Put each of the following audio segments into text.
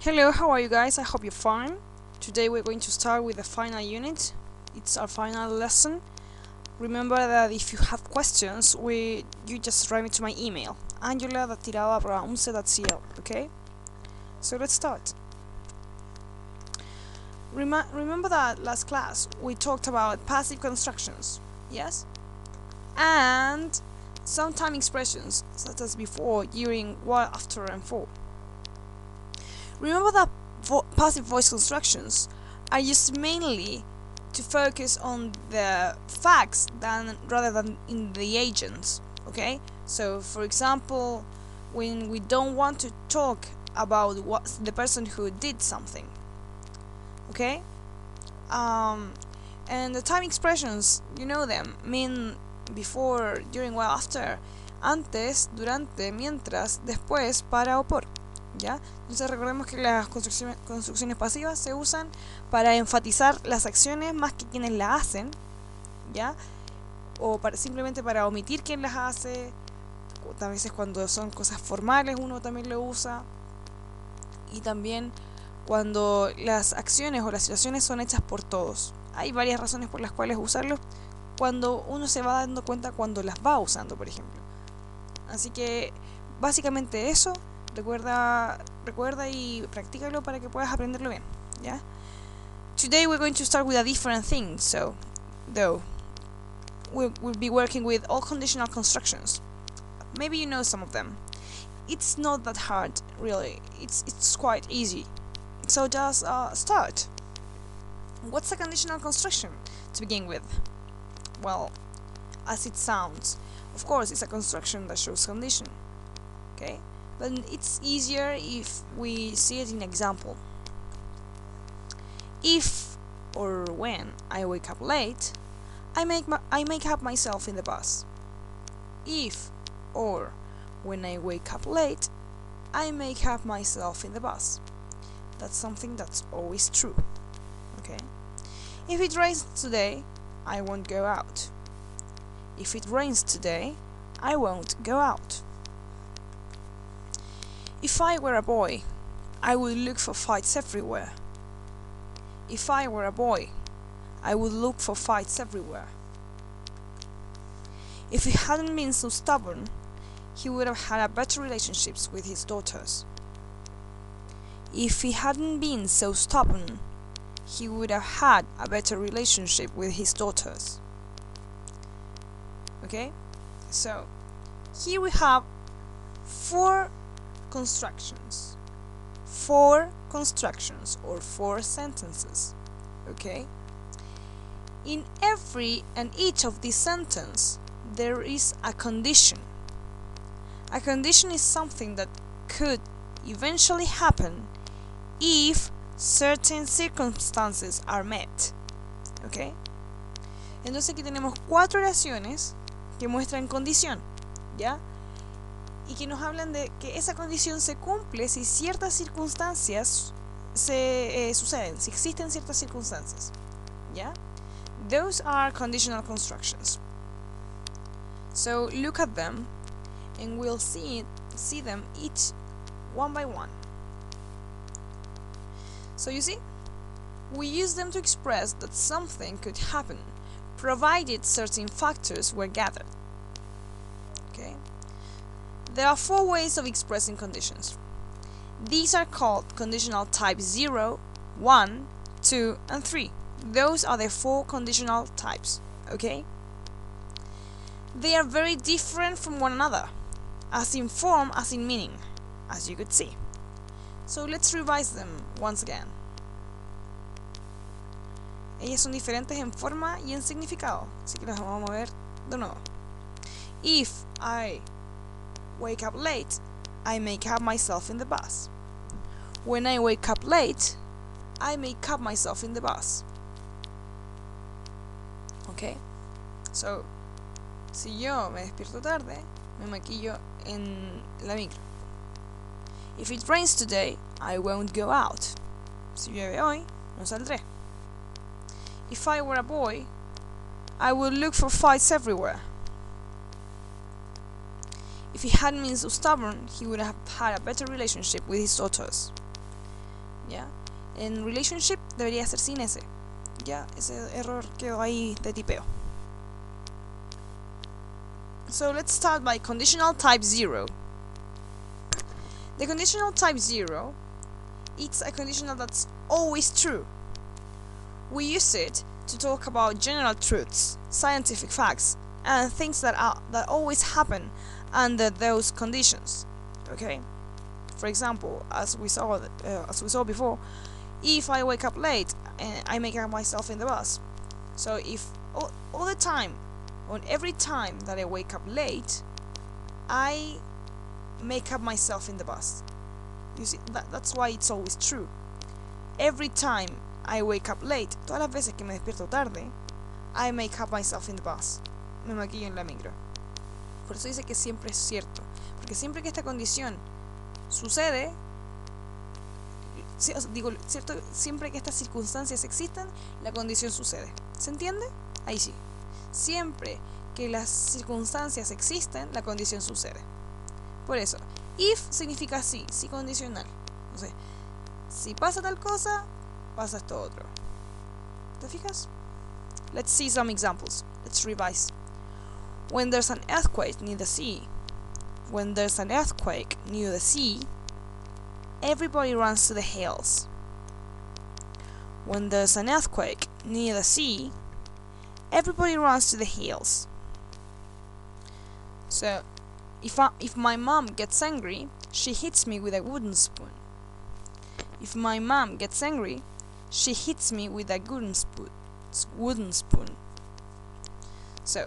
Hello, how are you guys? I hope you're fine. Today we're going to start with the final unit. It's our final lesson. Remember that if you have questions, you just write me to my email, angela.tirado@11c.cl, okay? So let's start. Remember that last class we talked about passive constructions, yes? And some time expressions, such as before, during, while, after, and for. Remember that passive voice constructions are used mainly to focus on the facts rather than in the agents, okay? So, for example, when we don't want to talk about the person who did something, okay? And the time expressions, you know them, mean before, during, while, after, antes, durante, mientras, después, para o por. ¿Ya? Entonces recordemos que las construcciones pasivas se usan para enfatizar las acciones más que quienes las hacen, ¿ya? O simplemente para omitir quién las hace. A veces cuando son cosas formales uno también lo usa. Y también cuando las acciones o las situaciones son hechas por todos. Hay varias razones por las cuales usarlo cuando uno se va dando cuenta cuando las va usando, por ejemplo. Así que básicamente eso. Recuerda y practícalo para que puedas aprenderlo bien, ¿ya? Today we're going to start with a different thing, though we'll be working with all conditional constructions. Maybe you know some of them. It's not that hard, really. It's quite easy. So just start. What's a conditional construction to begin with? Well, as it sounds, of course, it's a construction that shows condition. Okay? But it's easier if we see it in example. If or when I wake up late, I make up myself in the bus. If or when I wake up late, I make up myself in the bus. That's something that's always true. Okay? If it rains today, I won't go out. If it rains today, I won't go out. If I were a boy, I would look for fights everywhere. If I were a boy, I would look for fights everywhere. If he hadn't been so stubborn, he would have had a better relationships with his daughters. If he hadn't been so stubborn, he would have had a better relationship with his daughters. Okay? So, here we have four constructions or four sentences, okay? In every and each of these sentences there is a condition. A condition is something that could eventually happen if certain circumstances are met, okay? Entonces aquí tenemos cuatro oraciones que muestran condición, ¿ya? Y que nos hablan de que esa condición se cumple si ciertas circunstancias suceden, si existen ciertas circunstancias, ¿ya? Those are conditional constructions. So look at them and we'll see them each one by one. So you see, we use them to express that something could happen provided certain factors were gathered. Okay? There are four ways of expressing conditions. These are called conditional type 0, 1, 2, and 3. Those are the four conditional types, okay? They are very different from one another, as in form as in meaning, as you could see. So let's revise them once again. Ellas son diferentes en forma y en significado, así que las vamos a ver de nuevo. If I wake up late, I make up myself in the bus. When I wake up late, I make up myself in the bus. Okay? So, si yo me despierto tarde, me maquillo en la micro. If it rains today, I won't go out. Si llueve hoy, no saldré. If I were a boy, I would look for fights everywhere. If he hadn't been so stubborn, he would have had a better relationship with his daughters. ¿ya? En relationship debería ser sin ese, ¿ya? Ese error quedó ahí de tipeo. So let's start by conditional type 0. The conditional type 0, it's a conditional that's always true. We use it to talk about general truths, scientific facts, and things that always happen under those conditions. Okay? For example, as we saw before, if I wake up late, I make up myself in the bus. So if all the time, on every time that I wake up late, I make up myself in the bus. You see, that's why it's always true. Every time I wake up late, todas las veces que me despierto tarde, I make up myself in the bus. Me maquillo en la micro. Por eso dice que siempre es cierto. Porque siempre que esta condición sucede, digo, cierto, siempre que estas circunstancias existen, la condición sucede. ¿Se entiende? Ahí sí. Siempre que las circunstancias existen, la condición sucede. Por eso, if significa sí, sí condicional. O sea, si pasa tal cosa, pasa esto otro. ¿Te fijas? Let's see some examples. Let's revise. When there's an earthquake near the sea, when there's an earthquake near the sea, everybody runs to the hills. When there's an earthquake near the sea, everybody runs to the hills. So, if my mom gets angry, she hits me with a wooden spoon. If my mom gets angry, she hits me with a wooden spoon. So,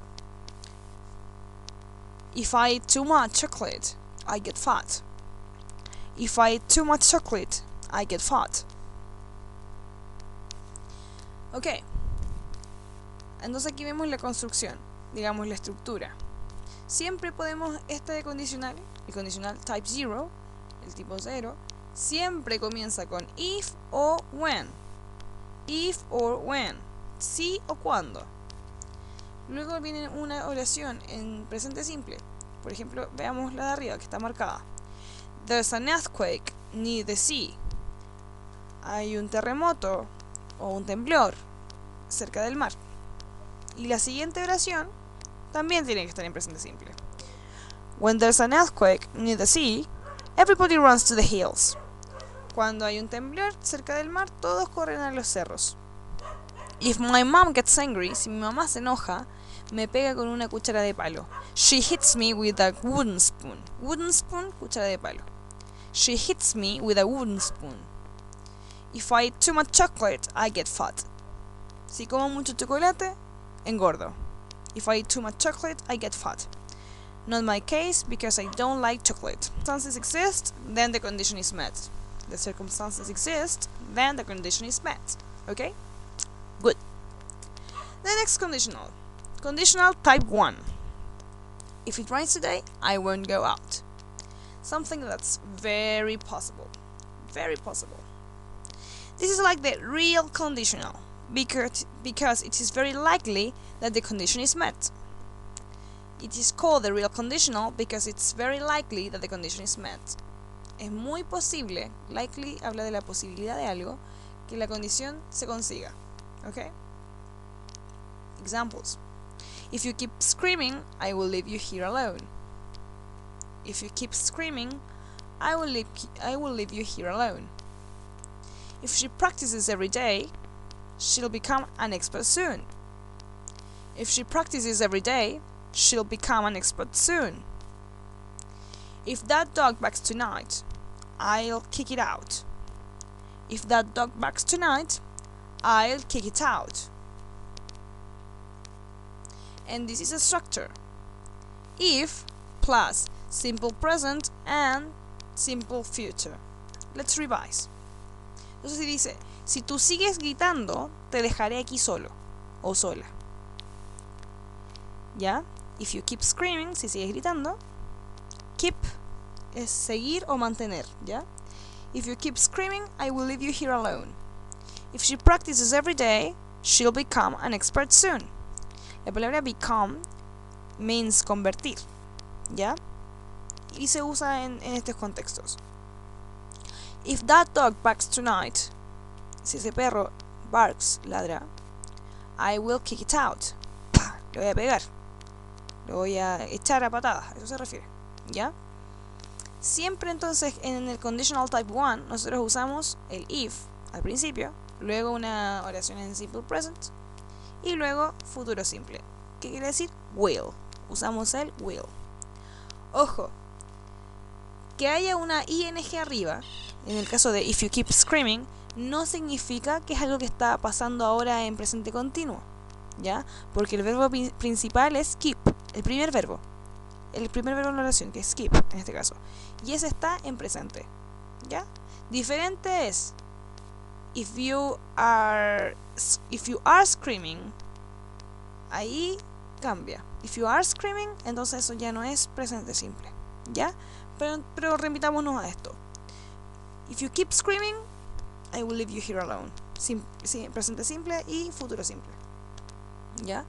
if I eat too much chocolate, I get fat. If I eat too much chocolate, I get fat. Ok. Entonces aquí vemos la construcción, digamos la estructura. Siempre podemos, este condicional, el condicional type 0, el tipo 0, siempre comienza con if o when. If or when. Sí o cuando. Luego viene una oración en presente simple. Por ejemplo, veamos la de arriba que está marcada. There's an earthquake near the sea. Hay un terremoto o un temblor cerca del mar. Y la siguiente oración también tiene que estar en presente simple. When there's an earthquake near the sea, everybody runs to the hills. Cuando hay un temblor cerca del mar, todos corren a los cerros. If my mom gets angry, si mi mamá se enoja, me pega con una cuchara de palo. She hits me with a wooden spoon. Wooden spoon, cuchara de palo. She hits me with a wooden spoon. If I eat too much chocolate, I get fat. Si como mucho chocolate, engordo. If I eat too much chocolate, I get fat. Not my case, because I don't like chocolate. Circumstances exist, then the condition is met. The circumstances exist, then the condition is met. Okay? Good. The next conditional. Conditional type 1. If it rains today, I won't go out. Something that's very possible. Very possible. This is like the real conditional, because it is very likely that the condition is met. It is called the real conditional because it's very likely that the condition is met. Es muy posible, likely habla de la posibilidad de algo, que la condición se consiga. Okay? Examples. If you keep screaming, I will leave you here alone. If you keep screaming, I will leave you here alone. If she practices every day, she'll become an expert soon. If she practices every day, she'll become an expert soon. If that dog barks tonight, I'll kick it out. If that dog barks tonight, I'll kick it out. And this is a structure. If plus simple present and simple future. Let's revise. Entonces dice, si tú sigues gritando, te dejaré aquí solo o sola. ¿Ya? If you keep screaming, si sigues gritando, keep es seguir o mantener, ¿ya? If you keep screaming, I will leave you here alone. If she practices every day, she'll become an expert soon. La palabra become means convertir, ¿ya? Y se usa en estos contextos. If that dog barks tonight, si ese perro barks, ladra, I will kick it out. ¡Pah! Le voy a pegar. Lo voy a echar a patadas. A eso se refiere. ¿Ya? Siempre entonces en el conditional type 1 nosotros usamos el if al principio, luego una oración en simple present y luego futuro simple. ¿Qué quiere decir? Will. Usamos el will. Ojo, que haya una ing arriba, en el caso de if you keep screaming, no significa que es algo que está pasando ahora en presente continuo, ¿ya? Porque el verbo principal es keep, el primer verbo en la oración, que es keep en este caso, y ese está en presente, ¿ya? Diferente es if you are screaming, ahí cambia. If you are screaming, entonces eso ya no es presente simple, ¿ya? Pero remitámonos a esto. If you keep screaming, I will leave you here alone. Presente simple y futuro simple, ¿ya?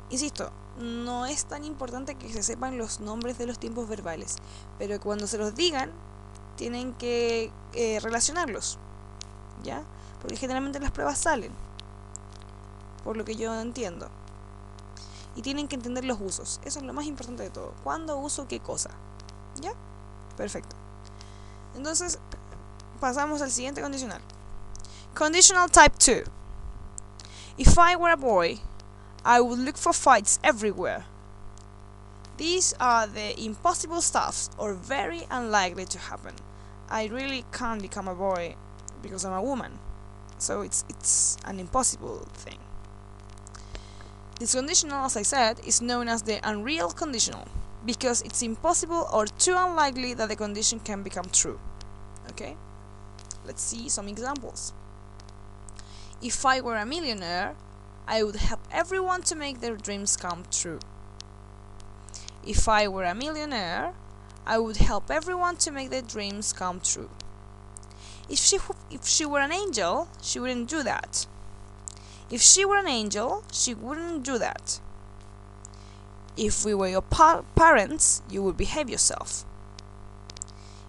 Insisto, no es tan importante que se sepan los nombres de los tiempos verbales, pero cuando se los digan, tienen que relacionarlos, ¿ya? Porque generalmente las pruebas salen, por lo que yo entiendo. Y tienen que entender los usos. Eso es lo más importante de todo. ¿Cuándo uso qué cosa? ¿Ya? Perfecto. Entonces, pasamos al siguiente condicional. Conditional type 2. If I were a boy, I would look for fights everywhere. These are the impossible stuffs or very unlikely to happen. I really can't become a boy because I'm a woman. So it's an impossible thing. This conditional, as I said, is known as the unreal conditional because it's impossible or too unlikely that the condition can become true. Okay? Let's see some examples. If I were a millionaire, I would help everyone to make their dreams come true. If I were a millionaire, I would help everyone to make their dreams come true. If she were an angel, she wouldn't do that. If she were an angel, she wouldn't do that. If we were your parents, you would behave yourself.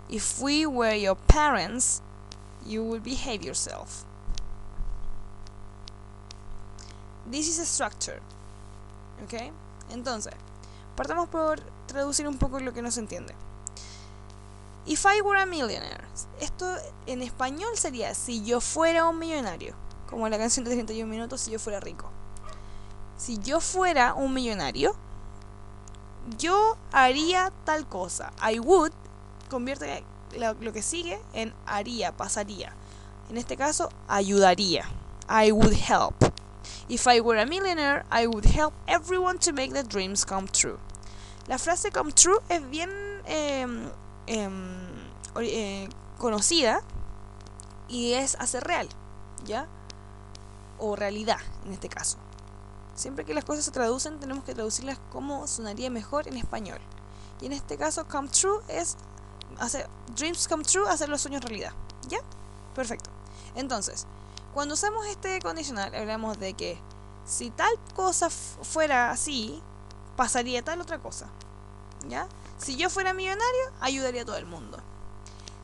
If we were your parents, you would behave yourself. This is a structure. ¿Ok? Entonces, partamos por traducir un poco lo que no se entiende. If I were a millionaire. Esto en español sería si yo fuera un millonario. Como la canción de 31 minutos, si yo fuera rico. Si yo fuera un millonario, yo haría tal cosa. I would convierte lo que sigue en haría, pasaría. En este caso, ayudaría. I would help. If I were a millionaire, I would help everyone to make their dreams come true. La frase come true es bien conocida y es hacer real, ¿ya? O realidad, en este caso. Siempre que las cosas se traducen, tenemos que traducirlas como sonaría mejor en español. Y en este caso, come true es hacer dreams come true, hacer los sueños realidad, ¿ya? Perfecto. Entonces, cuando usamos este condicional, hablamos de que si tal cosa fuera así, pasaría tal otra cosa, ¿ya? Si yo fuera millonario, ayudaría a todo el mundo.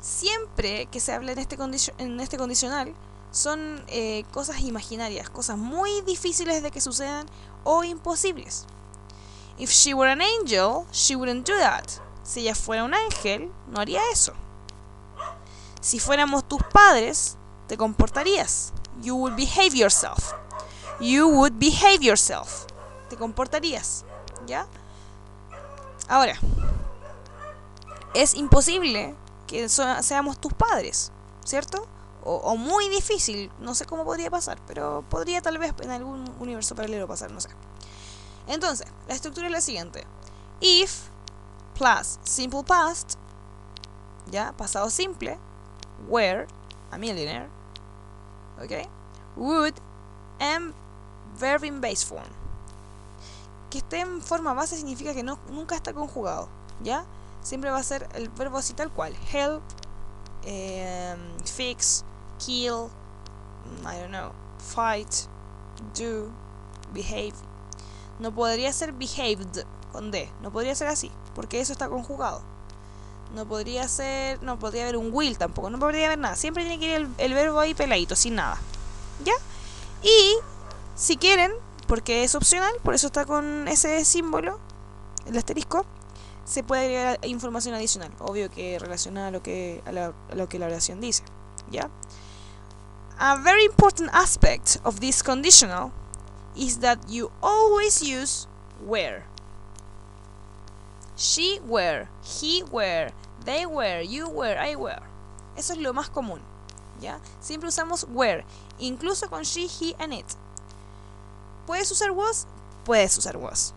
Siempre que se habla en este condicional, son cosas imaginarias, cosas muy difíciles de que sucedan o imposibles. If she were an angel, she wouldn't do that. Si ella fuera un ángel, no haría eso. Si fuéramos tus padres, te comportarías. You would behave yourself. You would behave yourself. Te comportarías, ¿ya? Ahora, es imposible que seamos tus padres, ¿cierto? O muy difícil, no sé cómo podría pasar, pero podría tal vez en algún universo paralelo pasar, no sé. Entonces, la estructura es la siguiente. If plus simple past, ya, pasado simple, were a millionaire, ok, would and verb in base form. Que esté en forma base significa que nunca está conjugado, ¿ya? Siempre va a ser el verbo así tal cual. Help, fix, kill, I don't know, fight, do, behave. No podría ser behaved con D, no podría ser así, porque eso está conjugado. No podría ser, no podría haber un will tampoco, no podría haber nada. Siempre tiene que ir el verbo ahí peladito, sin nada. ¿Ya? Y si quieren, porque es opcional, por eso está con ese símbolo, el asterisco, se puede agregar información adicional, obvio que relacionada a lo que la oración dice. ¿Ya? A very important aspect of this conditional is that you always use were. She were, he were, they were, you were, I were. Eso es lo más común, ¿ya? Siempre usamos were, incluso con she, he, and it. ¿Puedes usar was? Puedes usar was,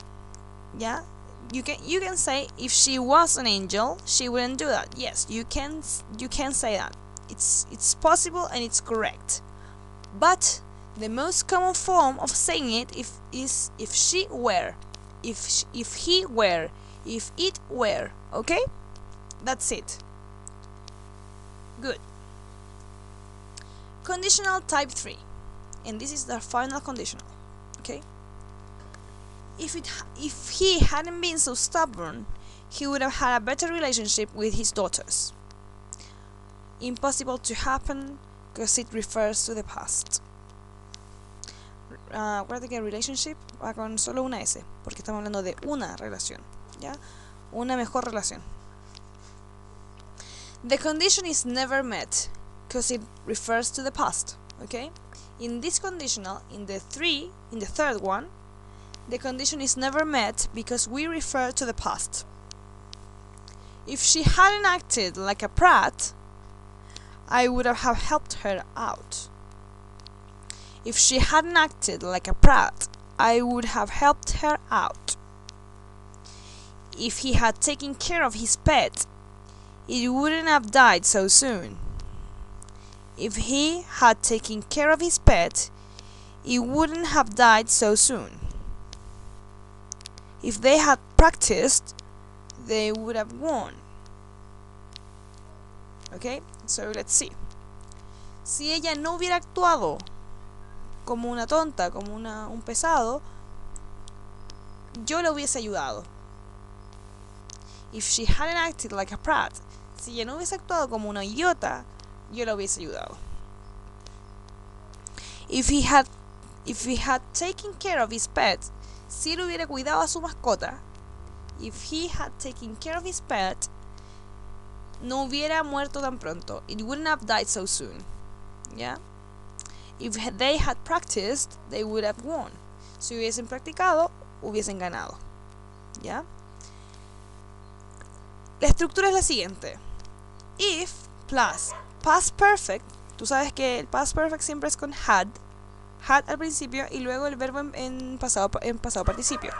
¿ya? You can say if she was an angel, she wouldn't do that. Yes, you can say that. It's possible and it's correct. But the most common form of saying it is if she were, if he were, if it were, okay? That's it. Good. Conditional type 3. And this is the final conditional, okay? If he hadn't been so stubborn, he would have had a better relationship with his daughters. Impossible to happen because it refers to the past. Acuérdate que relationship va con solo una S, porque estamos hablando de una relación, ¿ya? Una mejor relación. The condition is never met because it refers to the past, okay? In this conditional, in the third one, the condition is never met because we refer to the past. If she hadn't acted like a brat, I would have helped her out. If she hadn't acted like a brat, I would have helped her out. If he had taken care of his pet, it wouldn't have died so soon. If he had taken care of his pet, it wouldn't have died so soon. If they had practiced, they would have won. Okay, so let's see. Si ella no hubiera actuado como una tonta, como un pesado, yo le hubiese ayudado. If she hadn't acted like a brat, si ella no hubiese actuado como una idiota, yo la hubiese ayudado. If he had taken care of his pet, si él hubiera cuidado a su mascota, if he had taken care of his pet, no hubiera muerto tan pronto. It wouldn't have died so soon. ¿Ya? If they had practiced, they would have won. Si hubiesen practicado, hubiesen ganado. ¿Ya? La estructura es la siguiente. If plus past perfect, tú sabes que el past perfect siempre es con had al principio y luego el verbo en pasado participio.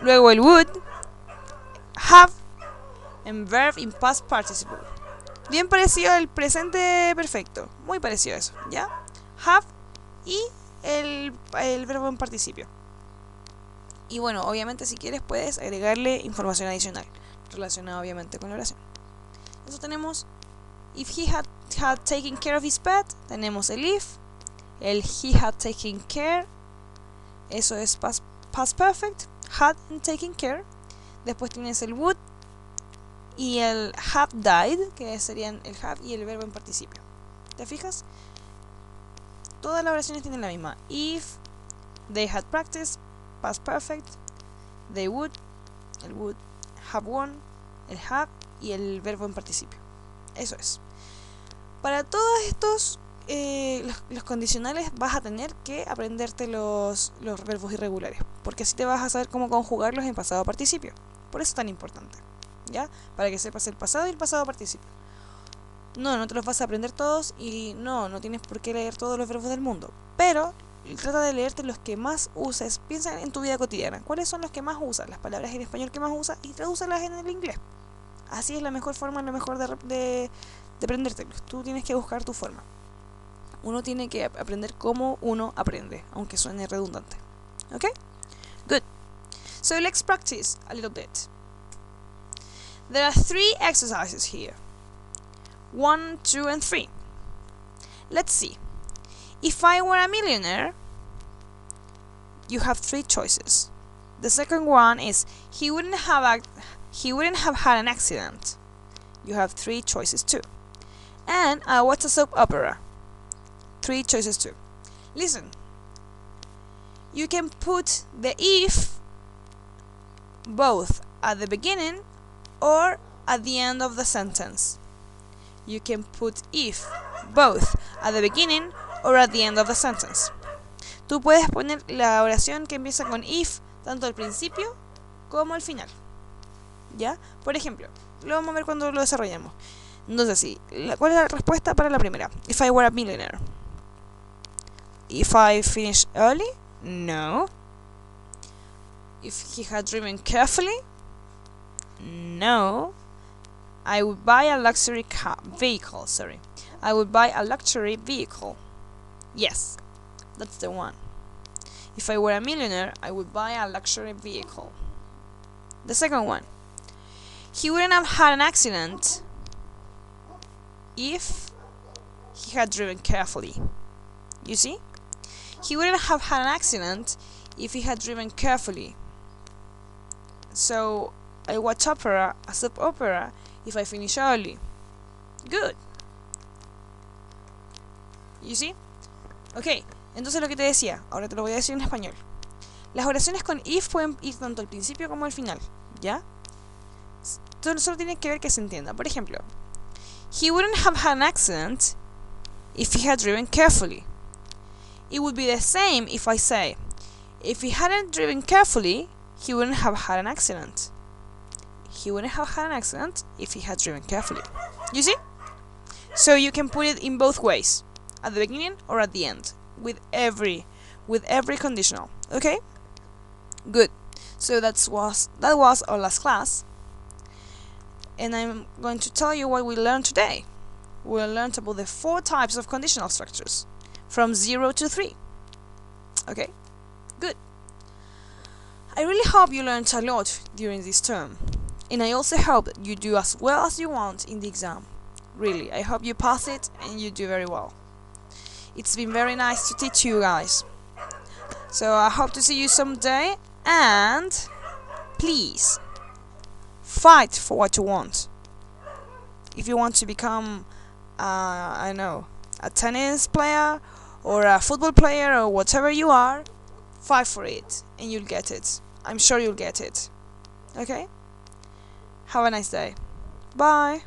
Luego el would, have, and verb in past participle. Bien parecido al presente perfecto, muy parecido a eso, ¿ya? Have y el verbo en participio. Y bueno, obviamente si quieres puedes agregarle información adicional, relacionada obviamente con la oración. Entonces tenemos if he had taken care of his pet, tenemos el if, el he had taken care, eso es past perfect, had and taken care. Después tienes el would y el have died, que serían el have y el verbo en participio. ¿Te fijas? Todas las oraciones tienen la misma. If they had practiced, past perfect, they would, el would, have won, el have y el verbo en participio. Eso es. Para todos estos los condicionales vas a tener que aprenderte los verbos irregulares, porque así te vas a saber cómo conjugarlos en pasado participio. Por eso es tan importante, ¿ya? Para que sepas el pasado y el pasado participio. No te los vas a aprender todos y no tienes por qué leer todos los verbos del mundo, pero trata de leerte los que más uses. Piensa en tu vida cotidiana, ¿cuáles son los que más usas? Las palabras en español que más usas y tradúcelas en el inglés. Así es la mejor forma, lo mejor de aprendértelos. Tú tienes que buscar tu forma. Uno tiene que aprender cómo uno aprende, aunque suene redundante. Okay? Good. So let's practice a little bit. There are 3 exercises here. 1, 2, and 3. Let's see. If I were a millionaire, you have 3 choices. The second one is he wouldn't have had an accident. You have 3 choices too. And I watch a soap opera. 3 choices too. Listen. You can put the if both at the beginning or at the end of the sentence. You can put if both at the beginning or at the end of the sentence. Tú puedes poner la oración que empieza con if tanto al principio como al final. ¿Ya? Por ejemplo, lo vamos a ver cuando lo desarrollemos. Entonces, sí, ¿cuál es la respuesta para la primera? If I were a millionaire. If I finish early? No. If he had driven carefully? No. I would buy a luxury vehicle. I would buy a luxury vehicle. Yes, that's the one. If I were a millionaire, I would buy a luxury vehicle. The second one. He wouldn't have had an accident if he had driven carefully. You see? He wouldn't have had an accident if he had driven carefully. So, I watch opera, a soap opera, if I finish early. Good. You see? Ok, entonces lo que te decía, ahora te lo voy a decir en español. Las oraciones con if pueden ir tanto al principio como al final, ¿ya? Solo tiene que ver que se entienda. Por ejemplo, he wouldn't have had an accident if he had driven carefully. It would be the same if I say, if he hadn't driven carefully, he wouldn't have had an accident. He wouldn't have had an accident if he had driven carefully. You see? So you can put it in both ways, at the beginning or at the end, with every conditional. Okay? Good. So that was our last class. And I'm going to tell you what we learned today. We learned about the 4 types of conditional structures, from 0 to 3. Okay? Good. I really hope you learned a lot during this term. And I also hope that you do as well as you want in the exam. Really, I hope you pass it and you do very well. It's been very nice to teach you guys. So I hope to see you someday, and please fight for what you want. If you want to become, I don't know, a tennis player or a football player or whatever you are, fight for it and you'll get it. I'm sure you'll get it. Okay? Have a nice day. Bye.